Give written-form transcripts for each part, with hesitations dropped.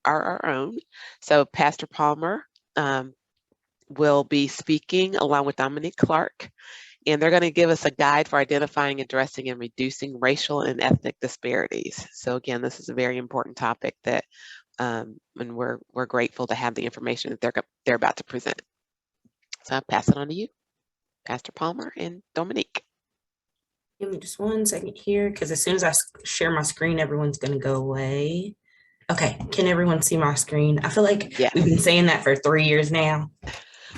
our own. So Pastor Palmer will be speaking along with Dominique Clark, and they're going to give us a guide for identifying, addressing, and reducing racial and ethnic disparities. So again, this is a very important topic that, and we're grateful to have the information that they're about to present. So I'll pass it on to you, Pastor Palmer and Dominique. Give me just 1 second here, because as soon as I share my screen, everyone's going to go away. Okay, can everyone see my screen? I feel like we've been saying that for 3 years now.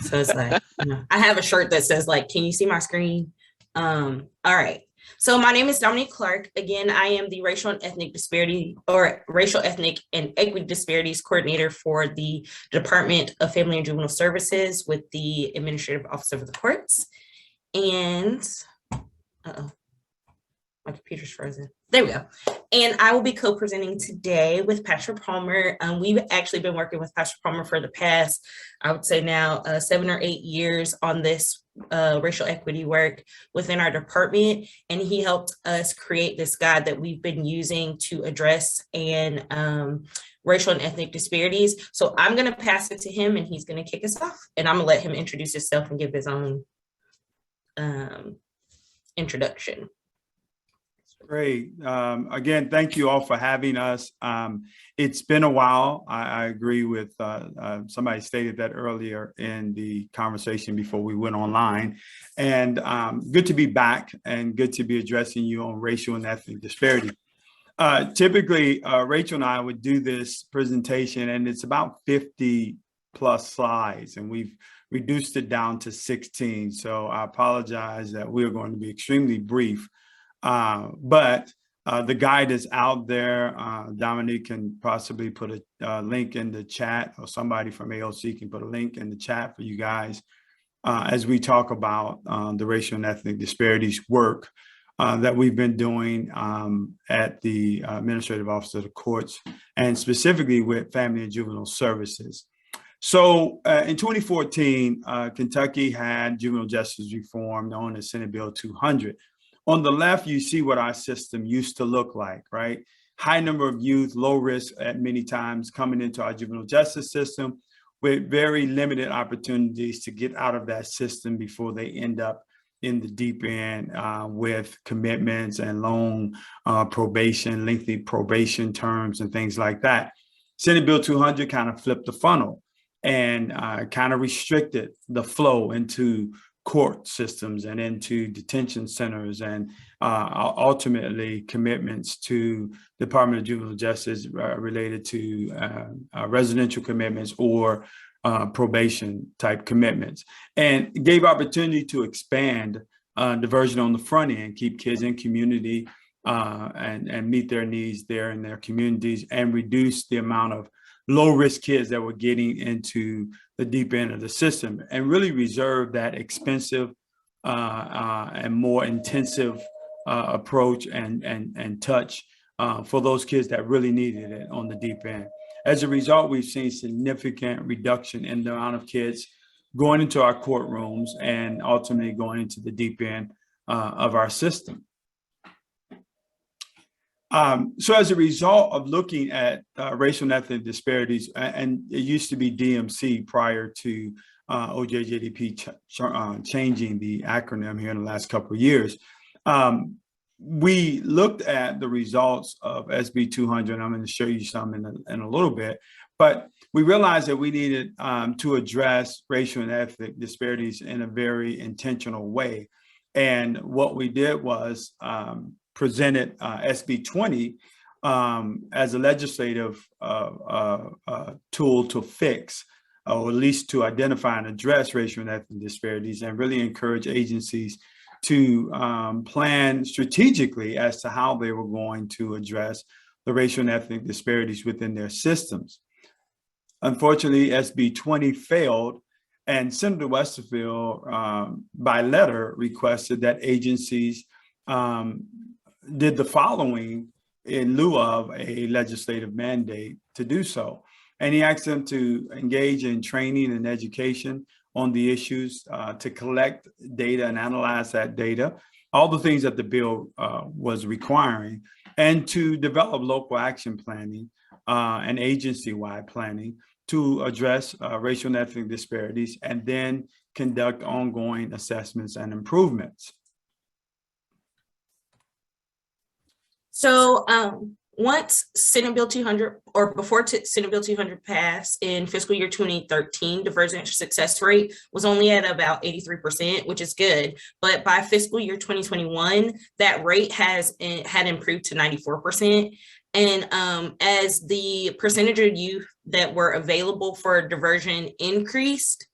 So it's like, I have a shirt that says like, can you see my screen? All right. So my name is Dominique Clark. Again, I am the Racial and Ethnic Disparity or Racial, Ethnic, and Equity Disparities Coordinator for the Department of Family and Juvenile Services with the Administrative Office of the Courts. And, my computer's frozen. There we go. And I will be co-presenting today with Pastor Palmer. We've actually been working with Pastor Palmer for the past, I would say now, 7 or 8 years on this racial equity work within our department. And he helped us create this guide that we've been using to address racial and ethnic disparities. So I'm going to pass it to him and he's going to kick us off. And I'm going to let him introduce himself and give his own introduction. Great. Again, thank you all for having us. It's been a while. I agree with somebody stated that earlier in the conversation before we went online. And good to be back and good to be addressing you on racial and ethnic disparity. Typically, Rachel and I would do this presentation and it's about 50 plus slides and we've reduced it down to 16. So I apologize that we're going to be extremely brief. But the guide is out there. Dominique can possibly put a link in the chat, or somebody from AOC can put a link in the chat for you guys as we talk about the racial and ethnic disparities work that we've been doing at the Administrative Office of the Courts, and specifically with Family and Juvenile Services. So in 2014, Kentucky had juvenile justice reform known as Senate Bill 200. On the left, you see what our system used to look like, right? High number of youth, low risk at many times coming into our juvenile justice system with very limited opportunities to get out of that system before they end up in the deep end with commitments and long probation, lengthy probation terms and things like that. Senate Bill 200 kind of flipped the funnel and kind of restricted the flow into court systems and into detention centers and ultimately commitments to Department of Juvenile Justice related to residential commitments or probation type commitments, and gave opportunity to expand diversion on the front end, keep kids in community and meet their needs there in their communities, and reduce the amount of low-risk kids that were getting into the deep end of the system, and really reserve that expensive and more intensive approach and touch for those kids that really needed it on the deep end. As a result, we've seen significant reduction in the amount of kids going into our courtrooms and ultimately going into the deep end of our system. So as a result of looking at racial and ethnic disparities, and it used to be DMC prior to OJJDP changing the acronym here in the last couple of years, we looked at the results of SB 200. I'm going to show you some in a little bit, but we realized that we needed to address racial and ethnic disparities in a very intentional way. And what we did was presented SB 20 as a legislative tool to fix, or at least to identify and address racial and ethnic disparities, and really encourage agencies to plan strategically as to how they were going to address the racial and ethnic disparities within their systems. Unfortunately, SB 20 failed, and Senator Westerfield, by letter, requested that agencies did the following in lieu of a legislative mandate to do so. And he asked them to engage in training and education on the issues, to collect data and analyze that data, all the things that the bill was requiring, and to develop local action planning and agency-wide planning to address racial and ethnic disparities, and then conduct ongoing assessments and improvements. So once Senate Bill 200, or before Senate Bill 200 passed in fiscal year 2013, divergent success rate was only at about 83%, which is good. But by fiscal year 2021, that rate had improved to 94%. And as the percentage of youth that were available for diversion increased,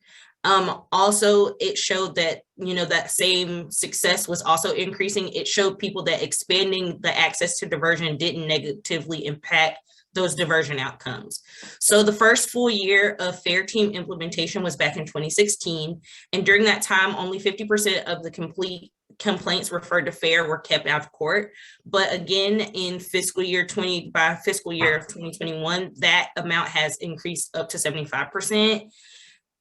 also it showed that, that same success was also increasing. It showed people that expanding the access to diversion didn't negatively impact those diversion outcomes. So the first full year of FAIR team implementation was back in 2016. And during that time, only 50% of the complaints referred to FAIR were kept out of court. But again, by fiscal year of 2021, that amount has increased up to 75%.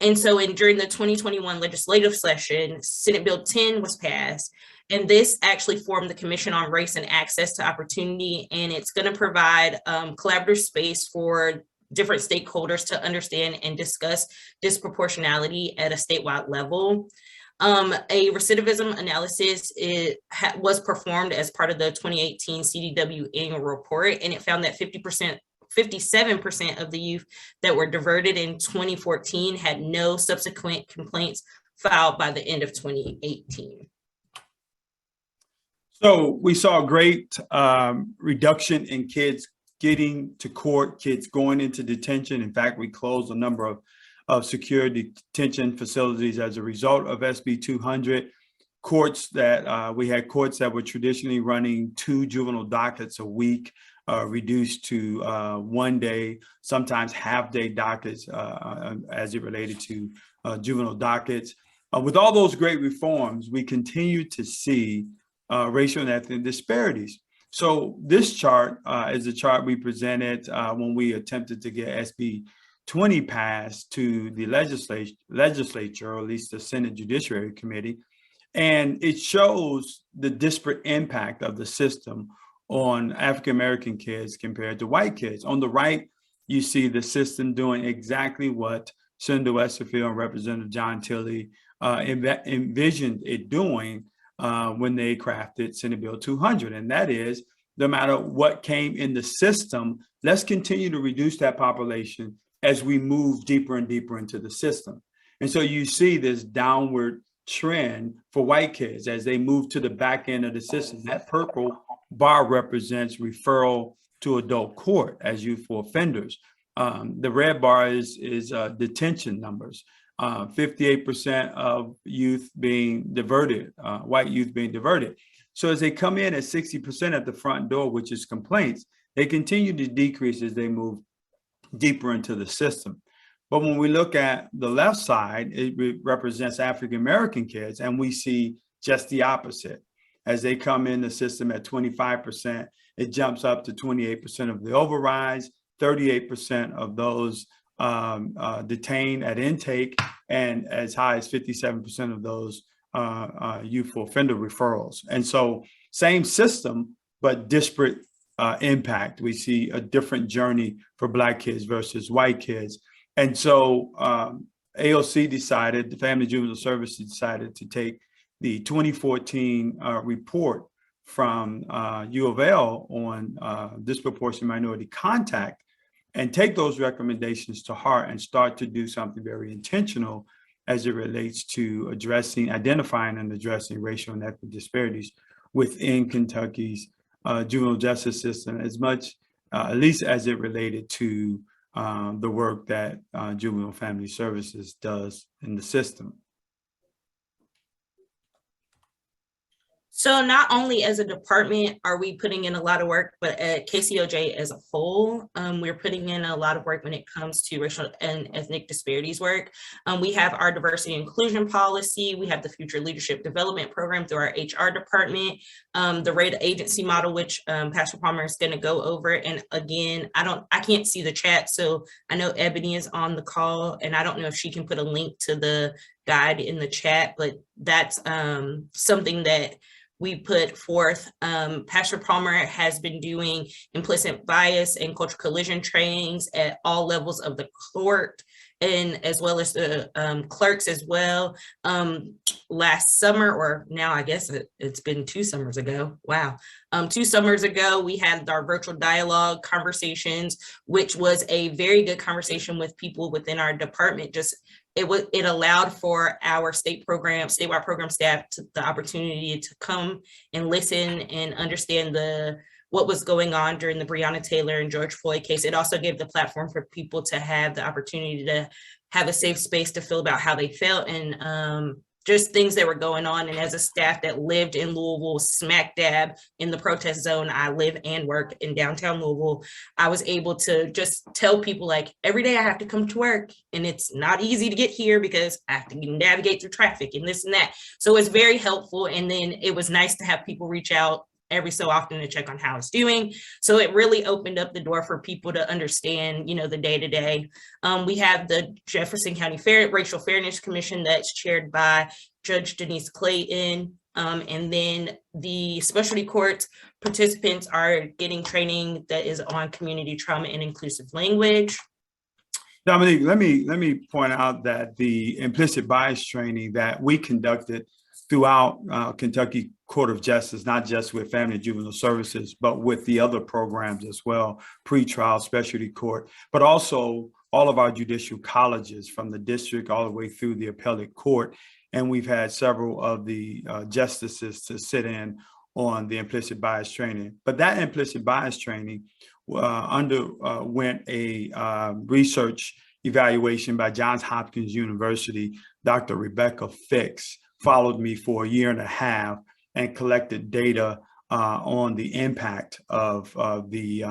And so during the 2021 legislative session, Senate Bill 10 was passed, and this actually formed the Commission on Race and Access to Opportunity, and it's going to provide collaborative space for different stakeholders to understand and discuss disproportionality at a statewide level. A recidivism analysis was performed as part of the 2018 CDW annual report, and it found that 57% of the youth that were diverted in 2014 had no subsequent complaints filed by the end of 2018. So we saw a great reduction in kids getting to court, kids going into detention. In fact, we closed a number of secure detention facilities as a result of SB 200. We had courts that were traditionally running 2 juvenile dockets a week, reduced to 1 day, sometimes half-day dockets as it related to juvenile dockets. With all those great reforms, we continue to see racial and ethnic disparities. So this chart is a chart we presented when we attempted to get SB 20 passed to the legislature, or at least the Senate Judiciary Committee. And it shows the disparate impact of the system on African-American kids compared to white kids. On the right, you see the system doing exactly what Senator Westerfield and Representative John Tilley envisioned it doing when they crafted Senate Bill 200. And that is, no matter what came in the system, let's continue to reduce that population as we move deeper and deeper into the system. And so you see this downward trend for white kids as they move to the back end of the system. That purple bar represents referral to adult court as youthful offenders. The red bar is detention numbers. 58% of youth being diverted, white youth being diverted. So as they come in at 60% at the front door, which is complaints, they continue to decrease as they move deeper into the system. But when we look at the left side, it represents African-American kids, and we see just the opposite. As they come in the system at 25%, it jumps up to 28% of the overrides, 38% of those detained at intake, and as high as 57% of those youthful offender referrals. And so same system, but disparate impact. We see a different journey for Black kids versus white kids. And so AOC decided, the Family Juvenile Services decided to take the 2014 report from U of L on disproportionate minority contact and take those recommendations to heart and start to do something very intentional as it relates to identifying and addressing racial and ethnic disparities within Kentucky's juvenile justice system, as much, at least as it related to the work that Juvenile Family Services does in the system. So not only as a department are we putting in a lot of work, but at KCOJ as a whole, we're putting in a lot of work when it comes to racial and ethnic disparities work. We have our diversity and inclusion policy. We have the Future Leadership Development Program through our HR department, the rate agency model, which Pastor Palmer is going to go over. And again, I can't see the chat, so I know Ebony is on the call, and I don't know if she can put a link to the guide in the chat, but that's something that we put forth. Pastor Palmer has been doing implicit bias and cultural collision trainings at all levels of the court, and as well as the clerks as well. Last summer, or now I guess it's been 2 summers ago. Wow. 2 summers ago, we had our virtual dialogue conversations, which was a very good conversation with people within our department. It allowed for our statewide program staff the opportunity to come and listen and understand what was going on during the Breonna Taylor and George Floyd case. It also gave the platform for people to have the opportunity to have a safe space to feel about how they felt and just things that were going on. And as a staff that lived in Louisville, smack dab in the protest zone, I live and work in downtown Louisville. I was able to just tell people, like, every day I have to come to work and it's not easy to get here because I have to navigate through traffic and this and that. So it's very helpful. And then it was nice to have people reach out every so often to check on how it's doing. So it really opened up the door for people to understand, the day-to-day. We have the Jefferson County Racial Fairness Commission that's chaired by Judge Denise Clayton. And then the specialty courts participants are getting training that is on community trauma and inclusive language. Dominique, let me point out that the implicit bias training that we conducted throughout Kentucky Court of Justice, not just with Family and Juvenile Services, but with the other programs as well, pretrial, specialty court, but also all of our judicial colleges from the district all the way through the appellate court. And we've had several of the justices to sit in on the implicit bias training. But that implicit bias training underwent a research evaluation by Johns Hopkins University. Dr. Rebecca Fix followed me for 1.5 years and collected data on the impact of the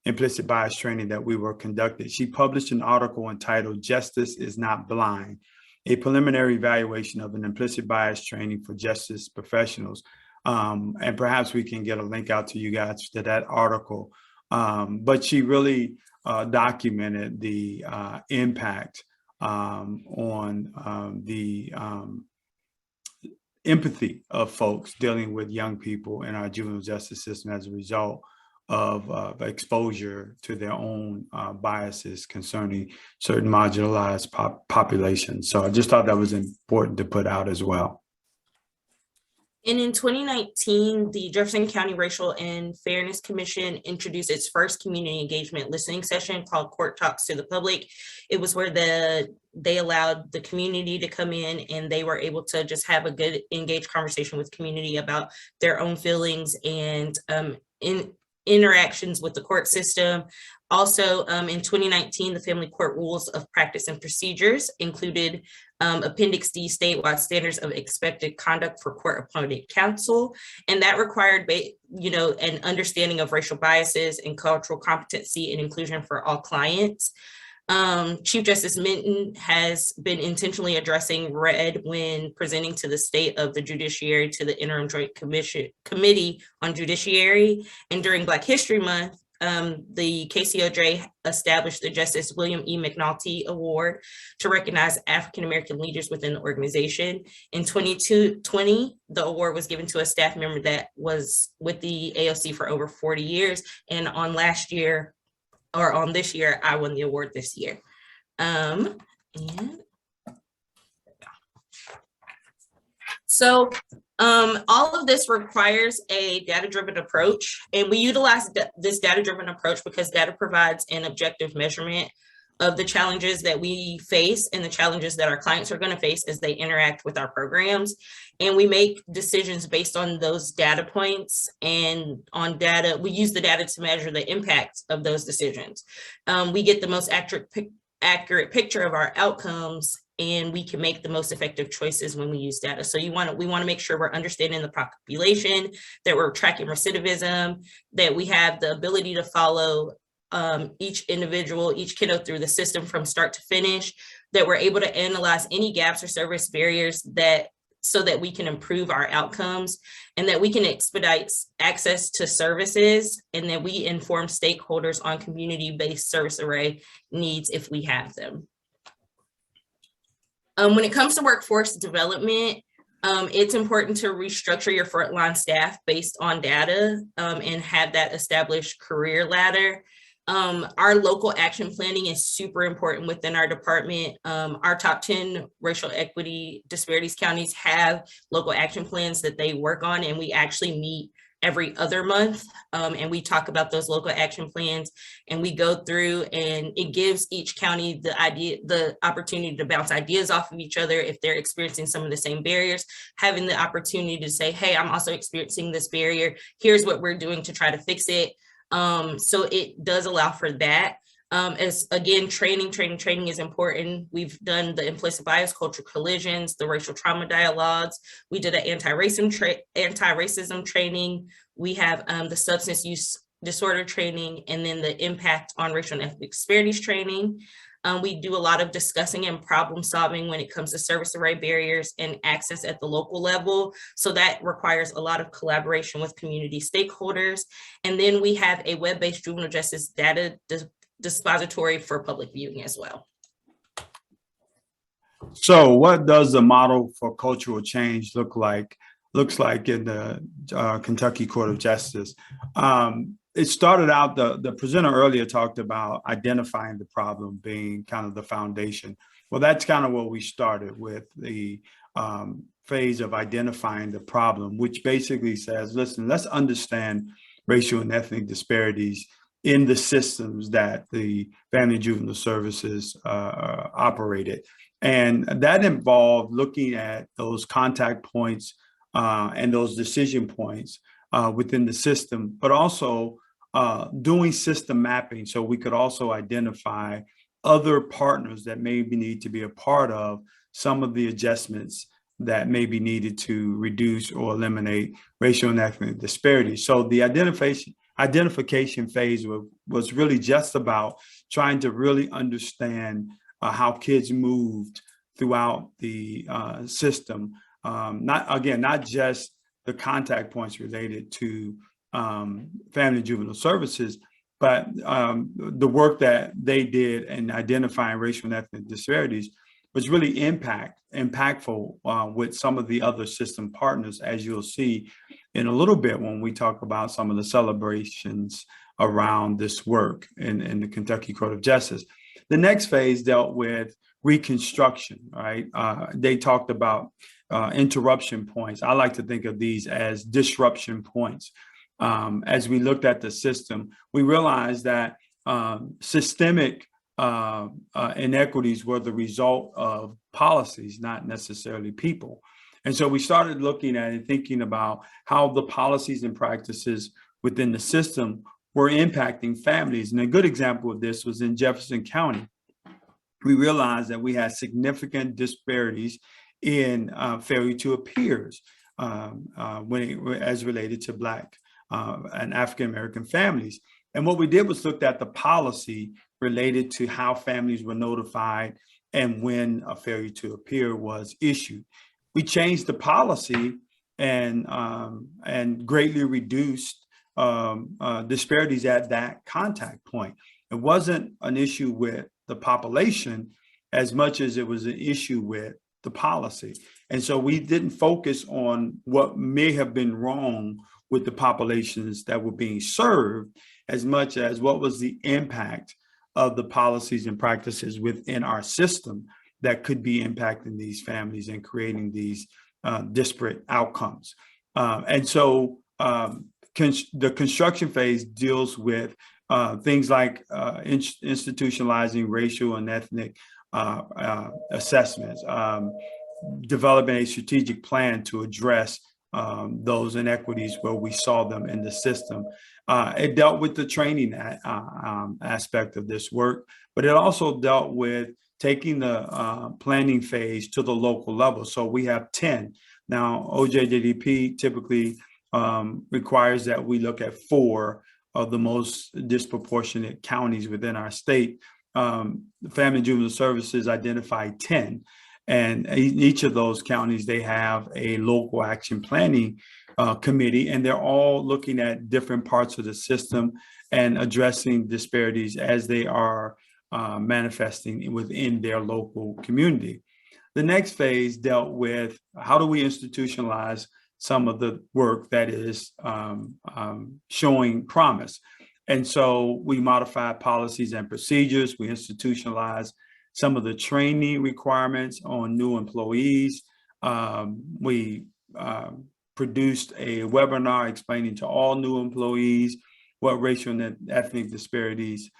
implicit bias training that we were conducting. She published an article entitled "Justice is Not Blind: A Preliminary Evaluation of an Implicit Bias Training for Justice Professionals." And perhaps we can get a link out to you guys to that article. But she really documented the impact on the empathy of folks dealing with young people in our juvenile justice system as a result of exposure to their own biases concerning certain marginalized populations. So I just thought that was important to put out as well. And in 2019, the Jefferson County Racial and Fairness Commission introduced its first community engagement listening session called Court Talks to the Public. It was where they allowed the community to come in and they were able to just have a good engaged conversation with community about their own feelings and interactions with the court system. Also, in 2019, the Family Court Rules of Practice and Procedures included Appendix D, statewide standards of expected conduct for court-appointed counsel, and that required, an understanding of racial biases and cultural competency and inclusion for all clients. Chief Justice Minton has been intentionally addressing red when presenting to the state of the judiciary to the Interim Joint Committee on Judiciary, and during Black History Month, the KCOJ established the Justice William E. McNulty Award to recognize African-American leaders within the organization. In 2020, the award was given to a staff member that was with the AOC for over 40 years. And on this year, I won the award this year. So all of this requires a data-driven approach, and we utilize this data-driven approach because data provides an objective measurement of the challenges that we face and the challenges that our clients are going to face as they interact with our programs. And we make decisions based on those data points, and on data, we use the data to measure the impact of those decisions. We get the most accurate picture of our outcomes, and we can make the most effective choices when we use data. So we want to make sure we're understanding the population, that we're tracking recidivism, that we have the ability to follow each individual, each kiddo through the system from start to finish, that we're able to analyze any gaps or service barriers so that we can improve our outcomes, and that we can expedite access to services, and that we inform stakeholders on community-based service array needs if we have them. When it comes to workforce development, It's important to restructure your frontline staff based on data and have that established career ladder. Our local action planning is super important within our department. Our top 10 racial equity disparities counties have local action plans that they work on, and we actually meet every other month. And we talk about those local action plans, and we go through, and it gives each county the opportunity to bounce ideas off of each other if they're experiencing some of the same barriers, having the opportunity to say, hey, I'm also experiencing this barrier. Here's what we're doing to try to fix it. So it does allow for that. As again, training is important. We've done the implicit bias, cultural collisions, the racial trauma dialogues. We did an anti-racism training. We have the substance use disorder training, and then the impact on racial and ethnic disparities training. We do a lot of discussing and problem solving when it comes to service array barriers and access at the local level. So that requires a lot of collaboration with community stakeholders. And then we have a web-based juvenile justice data dispository for public viewing as well. So what does the model for cultural change looks like in the Kentucky Court of Justice? It started out, the presenter earlier talked about identifying the problem being kind of the foundation. Well, that's kind of what we started with, the phase of identifying the problem, which basically says, listen, let's understand racial and ethnic disparities in the systems that the Family and Juvenile Services operated. And that involved looking at those contact points and those decision points within the system, but also doing system mapping so we could also identify other partners that maybe need to be a part of some of the adjustments that may be needed to reduce or eliminate racial and ethnic disparities. So the identification phase was really just about trying to really understand how kids moved throughout the system. Not just the contact points related to Family and Juvenile Services, but the work that they did in identifying racial and ethnic disparities was really impactful with some of the other system partners, as you'll see in a little bit when we talk about some of the celebrations around this work in the Kentucky Court of Justice. The next phase dealt with reconstruction, right? They talked about interruption points. I like to think of these as disruption points. As we looked at the system, we realized that systemic inequities were the result of policies, not necessarily people. And so we started looking at and thinking about how the policies and practices within the system were impacting families. And a good example of this was in Jefferson County. We realized that we had significant disparities in failure to appears as related to Black and African-American families. And what we did was looked at the policy related to how families were notified and when a failure to appear was issued. We changed the policy and greatly reduced disparities at that contact point. It wasn't an issue with the population as much as it was an issue with the policy. And so we didn't focus on what may have been wrong with the populations that were being served as much as what was the impact of the policies and practices within our system that could be impacting these families and creating these disparate outcomes. And so the construction phase deals with things like institutionalizing racial and ethnic assessments, developing a strategic plan to address those inequities where we saw them in the system. It dealt with the training aspect of this work, but it also dealt with taking the planning phase to the local level. So we have 10. Now, OJJDP typically requires that we look at 4 of the most disproportionate counties within our state. The Family and Juvenile Services identified 10. And in each of those counties, they have a local action planning committee, and they're all looking at different parts of the system and addressing disparities as they are manifesting within their local community. The next phase dealt with how do we institutionalize some of the work that is showing promise. And so we modified policies and procedures. We institutionalized some of the training requirements on new employees. We produced a webinar explaining to all new employees what racial and ethnic disparities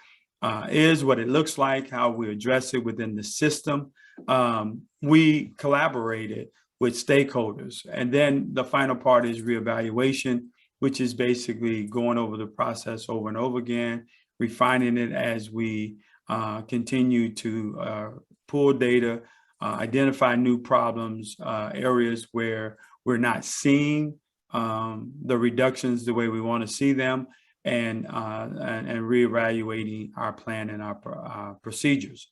is, what it looks like, how we address it within the system. We collaborated with stakeholders. And then the final part is reevaluation, which is basically going over the process over and over again, refining it as we continue to pull data, identify new problems, areas where we're not seeing the reductions the way we want to see them, and reevaluating our plan and our procedures.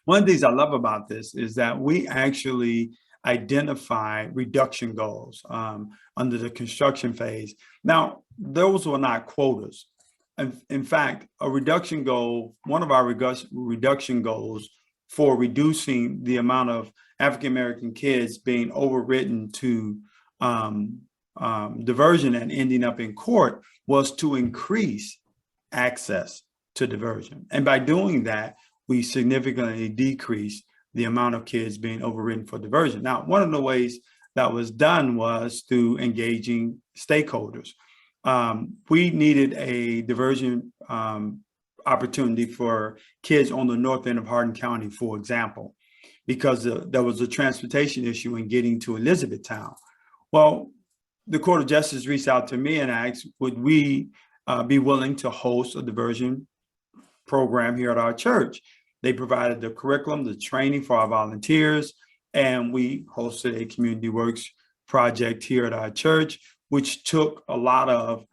One of the things I love about this is that we actually identify reduction goals under the construction phase. Now, those were not quotas. In fact, a reduction goal, one of our reduction goals for reducing the amount of African-American kids being overwritten to diversion and ending up in court was to increase access to diversion. And by doing that, we significantly decreased the amount of kids being overridden for diversion. Now, one of the ways that was done was through engaging stakeholders. We needed a diversion opportunity for kids on the north end of Hardin County, for example, because there was a transportation issue in getting to Elizabethtown. Well, the Court of Justice reached out to me and asked, would we be willing to host a diversion program here at our church? They provided the curriculum, the training for our volunteers, and we hosted a community works project here at our church, which took a lot of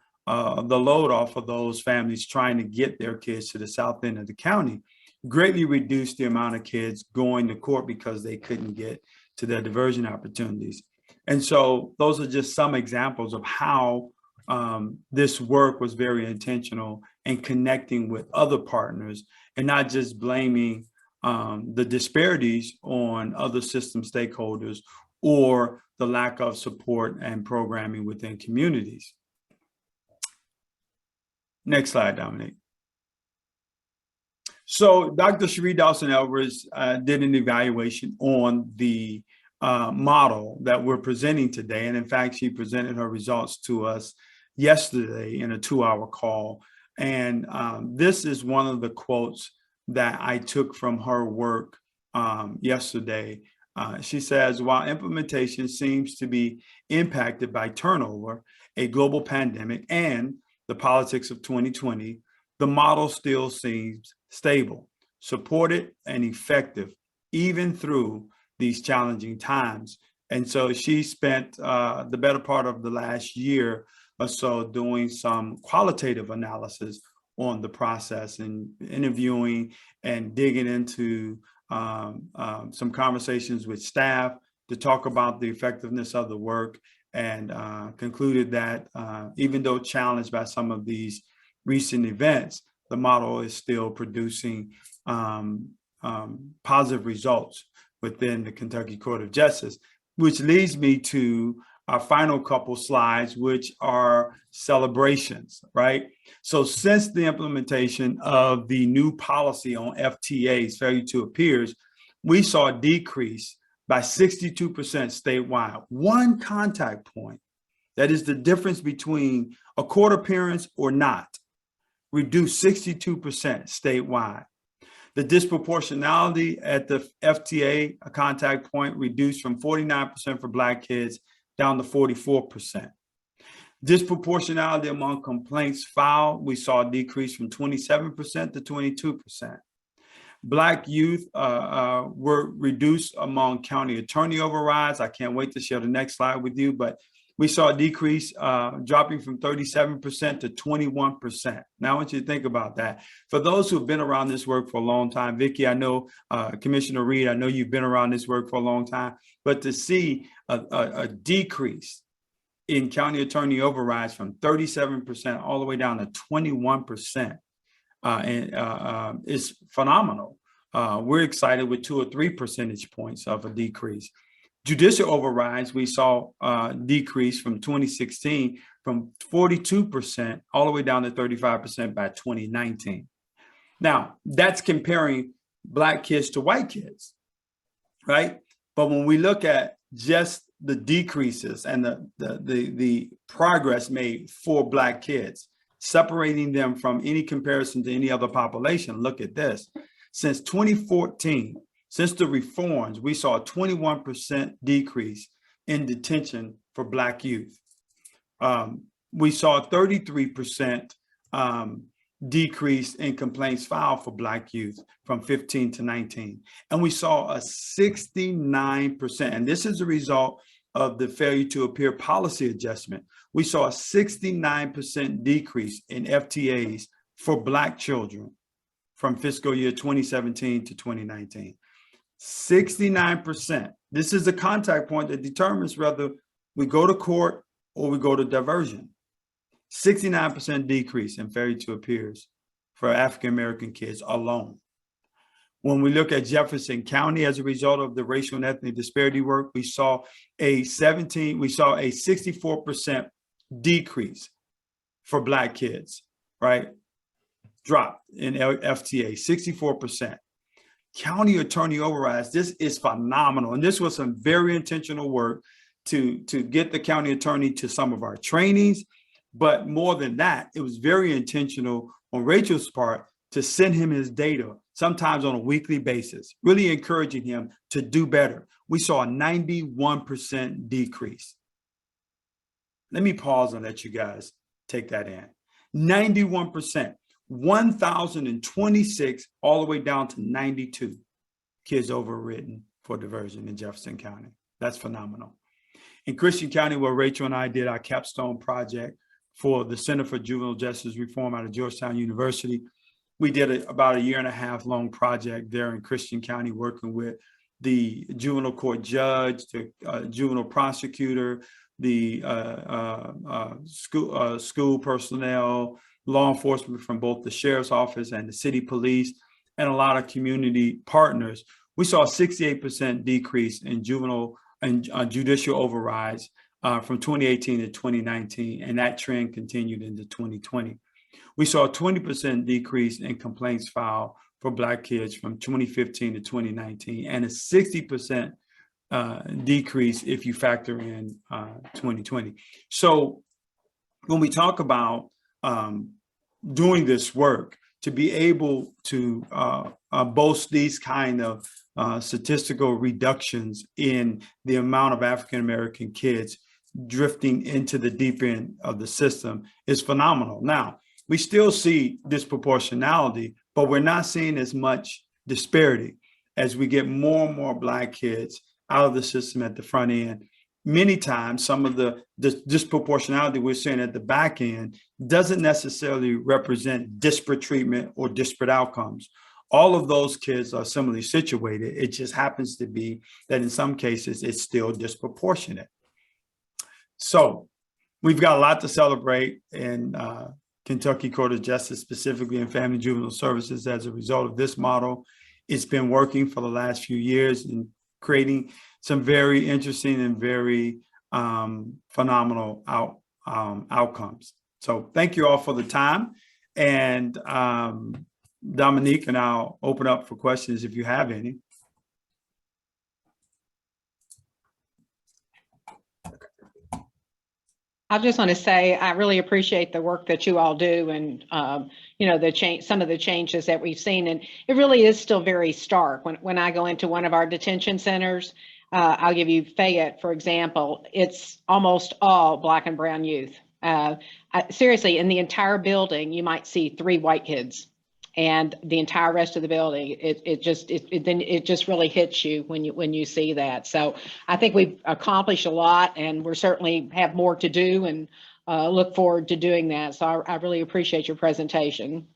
the load off of those families trying to get their kids to the south end of the county, greatly reduced the amount of kids going to court because they couldn't get to their diversion opportunities. And so those are just some examples of how this work was very intentional in connecting with other partners and not just blaming the disparities on other system stakeholders or the lack of support and programming within communities. Next slide, Dominique. So Dr. Cherie Dawson-Elvers did an evaluation on the model that we're presenting today. And in fact, she presented her results to us yesterday in a 2-hour call. And this is one of the quotes that I took from her work yesterday. She says, while implementation seems to be impacted by turnover, a global pandemic, and the politics of 2020, the model still seems stable, supported, and effective, even through these challenging times. And so she spent the better part of the last year or so doing some qualitative analysis on the process and interviewing and digging into some conversations with staff to talk about the effectiveness of the work, and concluded that even though challenged by some of these recent events, the model is still producing positive results within the Kentucky Court of Justice, which leads me to our final couple slides, which are celebrations, right? So since the implementation of the new policy on FTAs, failure to appears, we saw a decrease by 62% statewide. One contact point, that is the difference between a court appearance or not, reduced 62% statewide. The disproportionality at the FTA contact point reduced from 49% for Black kids down to 44%. Disproportionality among complaints filed, we saw a decrease from 27% to 22%. Black youth were reduced among county attorney overrides. I can't wait to share the next slide with you, but we saw a decrease dropping from 37% to 21%. Now I want you to think about that. For those who've been around this work for a long time, Vicki, I know, Commissioner Reed, I know you've been around this work for a long time, but to see a decrease in county attorney overrides from 37% all the way down to 21% is phenomenal. we're excited with 2 or 3 percentage points of a decrease. Judicial overrides, we saw a decrease from 2016 from 42% all the way down to 35% by 2019. Now, that's comparing Black kids to white kids, right? But when we look at just the decreases and the progress made for Black kids, separating them from any comparison to any other population, look at this. Since 2014, since the reforms, we saw a 21% decrease in detention for Black youth. We saw a 33% decrease in complaints filed for Black youth from 15 to 19. And we saw a 69%, and this is a result of the failure to appear policy adjustment. We saw a 69% decrease in FTAs for Black children from fiscal year 2017 to 2019. 69%. This is a contact point that determines whether we go to court or we go to diversion. 69% decrease in failure to appears for African-American kids alone. When we look at Jefferson County as a result of the racial and ethnic disparity work, we saw a 64% decrease for Black kids, right? Drop in FTA, 64%. County attorney overrides, this is phenomenal. And this was some very intentional work to get the county attorney to some of our trainings. But more than that, it was very intentional on Rachel's part to send him his data, sometimes on a weekly basis, really encouraging him to do better. We saw a 91% decrease. Let me pause and let you guys take that in. 91%, 1,026 all the way down to 92 kids overridden for diversion in Jefferson County. That's phenomenal. In Christian County, where Rachel and I did our capstone project for the Center for Juvenile Justice Reform out of Georgetown University, we did about a 1.5 year long project there in Christian County, working with the juvenile court judge, the juvenile prosecutor, the school personnel, law enforcement from both the sheriff's office and the city police, and a lot of community partners. We saw a 68% decrease in juvenile and judicial overrides from 2018 to 2019, and that trend continued into 2020. We saw a 20% decrease in complaints filed for Black kids from 2015 to 2019, and a 60% decrease if you factor in 2020. So when we talk about doing this work, to be able to boast these kind of statistical reductions in the amount of African-American kids drifting into the deep end of the system is phenomenal. Now, we still see disproportionality, but we're not seeing as much disparity as we get more and more Black kids out of the system at the front end. Many times, some of the disproportionality we're seeing at the back end doesn't necessarily represent disparate treatment or disparate outcomes. All of those kids are similarly situated. It just happens to be that in some cases, it's still disproportionate. So we've got a lot to celebrate in Kentucky Court of Justice, specifically in Family Juvenile Services, as a result of this model. It's been working for the last few years and creating some very interesting and very phenomenal outcomes. So thank you all for the time. And Dominique, and I'll open up for questions if you have any. I just want to say I really appreciate the work that you all do, and some of the changes that we've seen, and it really is still very stark. When I go into one of our detention centers, I'll give you Fayette, for example. It's almost all Black and brown youth. Seriously, in the entire building, you might see 3 white kids, and the entire rest of the building, it just really hits you when you see that. So I think we've accomplished a lot, and we're certainly have more to do, and look forward to doing that. So I really appreciate your presentation.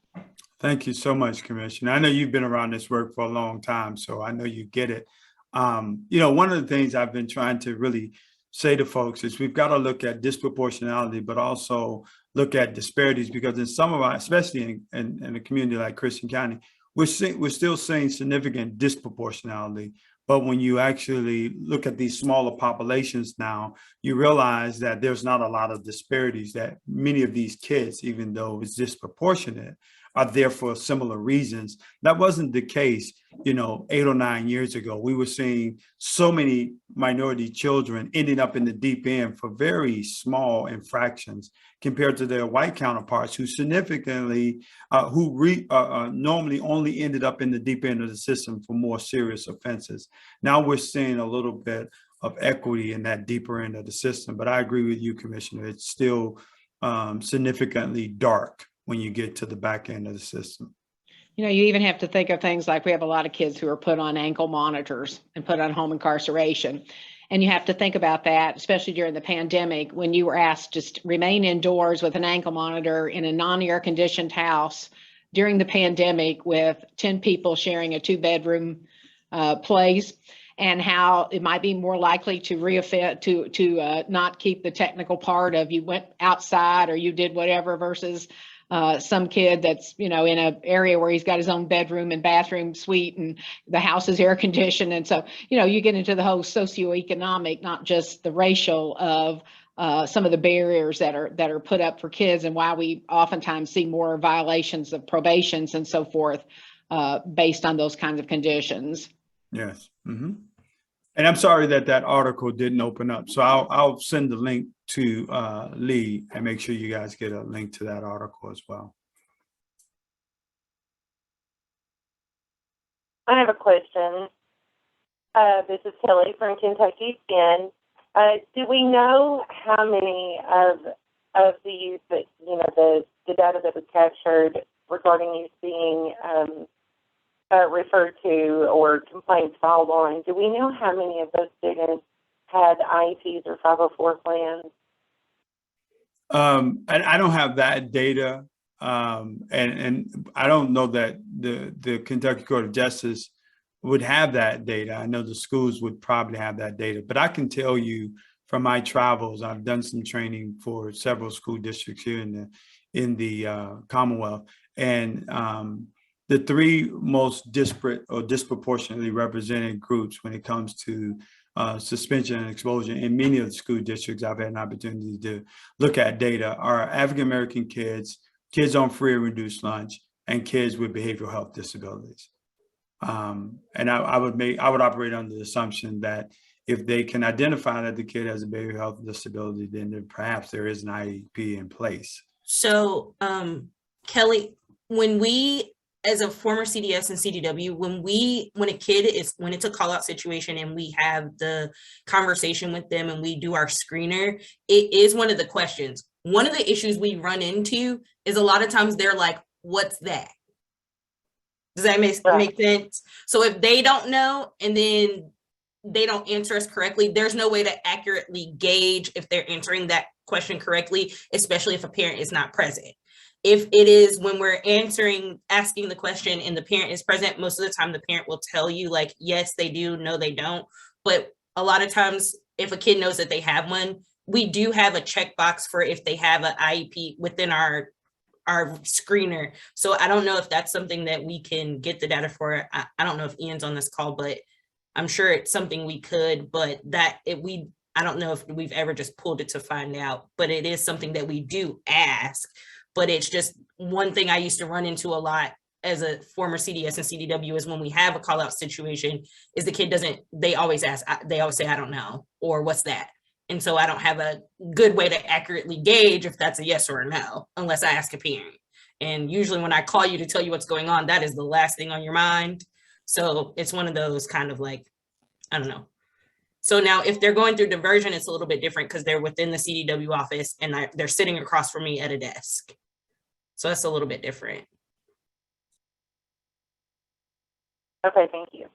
Thank you so much, Commissioner. I know you've been around this work for a long time, so I know you get it. One of the things I've been trying to really say to folks is we've got to look at disproportionality, but also look at disparities, because in some of our, especially in a community like Christian County, we're still seeing significant disproportionality. But when you actually look at these smaller populations now, you realize that there's not a lot of disparities, that many of these kids, even though it's disproportionate, are there for similar reasons. That wasn't the case, 8 or 9 years ago. We were seeing so many minority children ending up in the deep end for very small infractions compared to their white counterparts who significantly, normally only ended up in the deep end of the system for more serious offenses. Now we're seeing a little bit of equity in that deeper end of the system. But I agree with you, Commissioner. It's still significantly dark when you get to the back end of the system. You even have to think of things like we have a lot of kids who are put on ankle monitors and put on home incarceration. And you have to think about that, especially during the pandemic, when you were asked to remain indoors with an ankle monitor in a non-air conditioned house during the pandemic with 10 people sharing a 2-bedroom place, and how it might be more likely to reoffend, to not keep the technical part of you went outside or you did whatever versus some kid that's, in an area where he's got his own bedroom and bathroom suite and the house is air conditioned. And so, you get into the whole socioeconomic, not just the racial of some of the barriers that are put up for kids, and why we oftentimes see more violations of probations and so forth based on those kinds of conditions. Yes. Mm-hmm. And I'm sorry that article didn't open up. So I'll send the link to Lee and make sure you guys get a link to that article as well. I have a question. This is Kelly from Kentucky. And do we know how many of the youth that, the data that was captured regarding youth being referred to or complaints filed on, do we know how many of those students had IEPs or 504 plans? I don't have that data, and I don't know that the Kentucky Court of Justice would have that data. I know the schools would probably have that data, but I can tell you from my travels, I've done some training for several school districts here in the Commonwealth, and the 3 most disparate or disproportionately represented groups when it comes to suspension and exposure in many of the school districts I've had an opportunity to look at data are African-American kids, kids on free or reduced lunch, and kids with behavioral health disabilities. And I would operate under the assumption that if they can identify that the kid has a behavioral health disability, then perhaps there is an IEP in place. So, Kelly, when we, as a former CDS and CDW, when it's a call out situation and we have the conversation with them and we do our screener, it is one of the questions. One of the issues we run into is a lot of times they're like, what's that? Does that make sense? So if they don't know and then they don't answer us correctly, there's no way to accurately gauge if they're answering that question correctly, especially if a parent is not present. If it is when we're asking the question and the parent is present, most of the time the parent will tell you like, yes, they do, no, they don't. But a lot of times if a kid knows that they have one, we do have a checkbox for if they have an IEP within our screener. So I don't know if that's something that we can get the data for. I don't know if Ian's on this call, but I'm sure it's something we could, but I don't know if we've ever just pulled it to find out, but it is something that we do ask. But it's just one thing I used to run into a lot as a former CDS and CDW is when we have a call out situation is the kid they always say, I don't know, or what's that? And so I don't have a good way to accurately gauge if that's a yes or a no, unless I ask a parent. And usually when I call you to tell you what's going on, that is the last thing on your mind. So it's one of those kind of like, I don't know. So now if they're going through diversion, it's a little bit different because they're within the CDW office and they're sitting across from me at a desk. So that's a little bit different. Okay, thank you.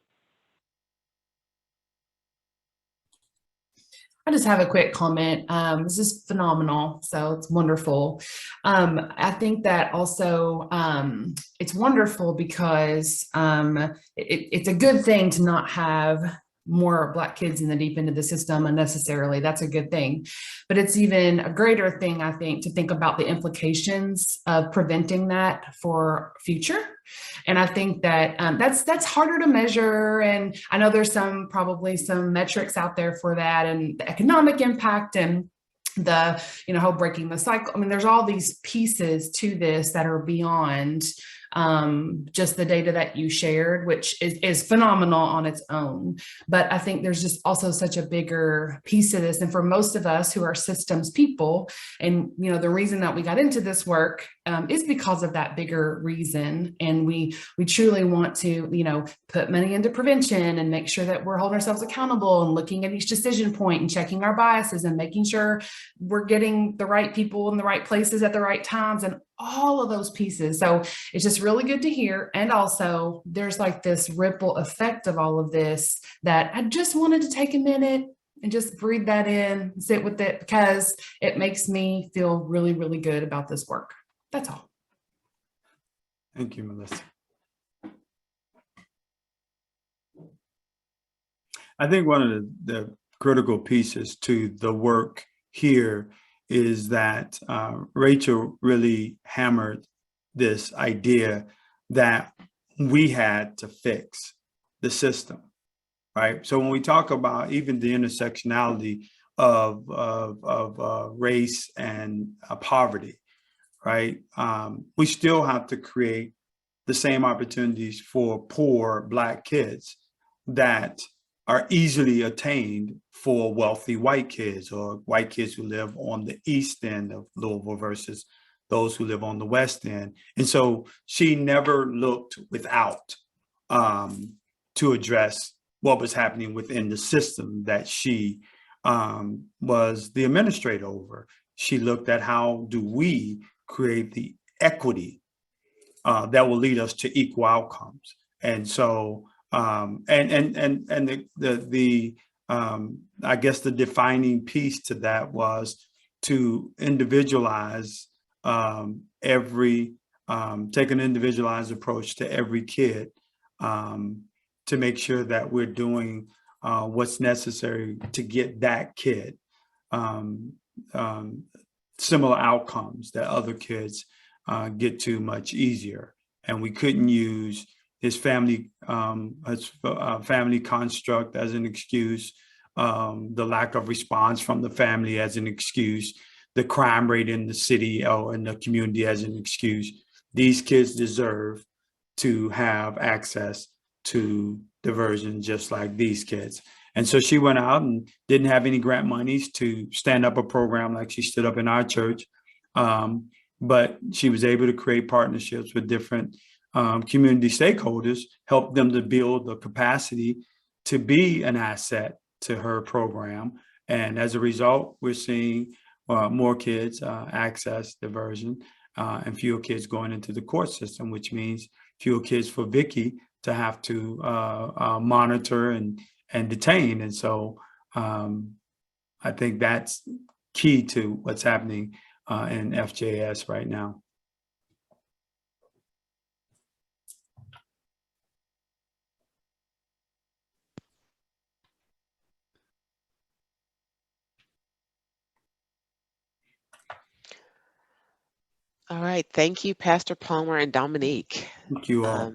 I just have a quick comment. This is phenomenal, so it's wonderful. I think that also it's wonderful because it's a good thing to not have more Black kids in the deep end of the system unnecessarily. That's a good thing. But it's even a greater thing, I think, to think about the implications of preventing that for future. And I think that that's harder to measure. And I know there's probably some metrics out there for that, and the economic impact and the, how breaking the cycle. I mean, there's all these pieces to this that are beyond just the data that you shared, which is phenomenal on its own. But I think there's just also such a bigger piece to this. And for most of us who are systems people, and the reason that we got into this work is because of that bigger reason. And we truly want to, put money into prevention and make sure that we're holding ourselves accountable and looking at each decision point and checking our biases and making sure we're getting the right people in the right places at the right times and all of those pieces. So it's just really good to hear. And also there's like this ripple effect of all of this that I just wanted to take a minute and just breathe that in, sit with it, because it makes me feel really, really good about this work. That's all. Thank you, Melissa. I think one of the critical pieces to the work here is that Rachel really hammered this idea that we had to fix the system, right? So when we talk about even the intersectionality of race and poverty, right? We still have to create the same opportunities for poor Black kids that are easily attained for wealthy white kids or white kids who live on the east end of Louisville versus those who live on the west end. And so she never looked without to address what was happening within the system that she was the administrator over. She looked at how do we create the equity that will lead us to equal outcomes. And so I guess the defining piece to that was to individualize take an individualized approach to every kid to make sure that we're doing what's necessary to get that kid similar outcomes that other kids get to much easier. And we couldn't use his family construct as an excuse, the lack of response from the family as an excuse, the crime rate in the city or in the community as an excuse. These kids deserve to have access to diversion just like these kids. And so she went out and didn't have any grant monies to stand up a program like she stood up in our church. But she was able to create partnerships with different community stakeholders, help them to build the capacity to be an asset to her program. And as a result, we're seeing more kids access diversion and fewer kids going into the court system, which means fewer kids for Vicky to have to monitor and detain. And so I think that's key to what's happening in FJS right now. All right, thank you, Pastor Palmer and Dominique. Thank you all.